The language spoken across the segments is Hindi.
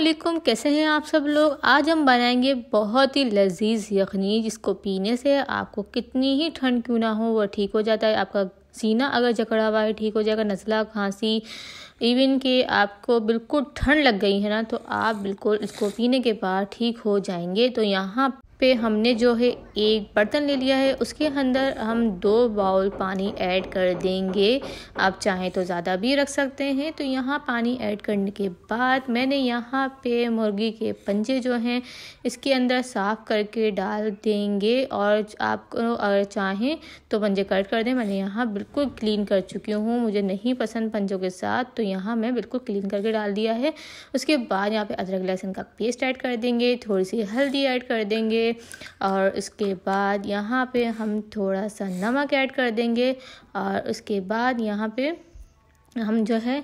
अस्सलामुअलैकुम, कैसे हैं आप सब लोग। आज हम बनाएंगे बहुत ही लजीज यखनी, जिसको पीने से आपको कितनी ही ठंड क्यों ना हो वो ठीक हो जाता है। आपका सीना अगर जकड़ा हुआ है ठीक हो जाएगा, नज़ला, खांसी, इवन कि आपको बिल्कुल ठंड लग गई है ना, तो आप बिल्कुल इसको पीने के बाद ठीक हो जाएंगे। तो यहाँ पे हमने जो है एक बर्तन ले लिया है, उसके अंदर हम 2 बाउल पानी ऐड कर देंगे। आप चाहें तो ज़्यादा भी रख सकते हैं। तो यहाँ पानी ऐड करने के बाद मैंने यहाँ पे मुर्गी के पंजे जो हैं इसके अंदर साफ़ करके डाल देंगे, और आपको अगर चाहें तो पंजे कट कर दें। मैंने यहाँ बिल्कुल क्लीन कर चुकी हूँ, मुझे नहीं पसंद पंजों के साथ, तो यहाँ मैं बिल्कुल क्लीन करके डाल दिया है। उसके बाद यहाँ पे अदरक लहसुन का पेस्ट ऐड कर देंगे, थोड़ी सी हल्दी ऐड कर देंगे, और उसके बाद यहाँ पे हम थोड़ा सा नमक ऐड कर देंगे। और उसके बाद यहाँ पे हम जो है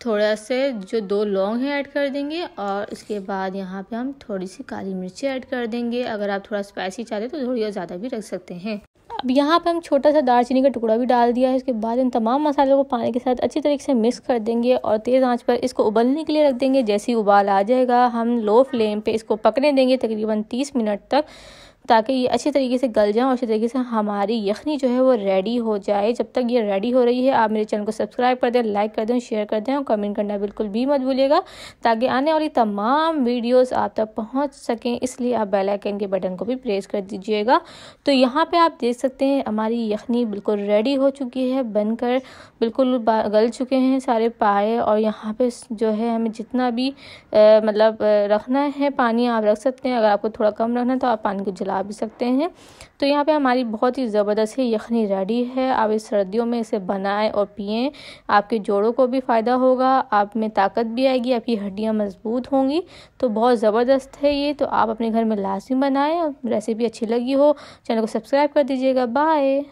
थोड़ा से जो 2 लौंग है ऐड कर देंगे, और उसके बाद यहाँ पे हम थोड़ी सी काली मिर्ची ऐड कर देंगे। अगर आप थोड़ा स्पाइसी चाहते तो थोड़ी और ज़्यादा भी रख सकते हैं। अब यहाँ पे हम छोटा सा दालचीनी का टुकड़ा भी डाल दिया है। इसके बाद इन तमाम मसालों को पानी के साथ अच्छी तरीके से मिक्स कर देंगे और तेज़ आंच पर इसको उबलने के लिए रख देंगे। जैसे ही उबाल आ जाएगा हम लो फ्लेम पे इसको पकने देंगे तकरीबन 30 मिनट तक, ताकि ये अच्छी तरीके से गल जाए और अच्छी तरीके से हमारी यखनी जो है वो रेडी हो जाए। जब तक ये रेडी हो रही है आप मेरे चैनल को सब्सक्राइब कर दें, लाइक कर दें, शेयर कर दें और कमेंट करना बिल्कुल भी मत भूलिएगा, ताकि आने वाली तमाम वीडियोस आप तक पहुंच सकें। इसलिए आप बेल आइकन के बटन को भी प्रेस कर दीजिएगा। तो यहाँ पे आप देख सकते हैं हमारी यखनी बिल्कुल रेडी हो चुकी है, बनकर बिल्कुल गल चुके हैं सारे पाए। और यहाँ पे जो है हमें जितना भी रखना है पानी आप रख सकते हैं। अगर आपको थोड़ा कम रखना है तो आप पानी को जला भी सकते हैं। तो यहाँ पे हमारी बहुत ही ज़बरदस्त ही यखनी रेडी है। आप इस सर्दियों में इसे बनाएं और पिएं, आपके जोड़ों को भी फ़ायदा होगा, आप में ताकत भी आएगी, आपकी हड्डियाँ मजबूत होंगी। तो बहुत ज़बरदस्त है ये, तो आप अपने घर में लाजमी बनाएं। और रेसिपी अच्छी लगी हो चैनल को सब्सक्राइब कर दीजिएगा। बाय।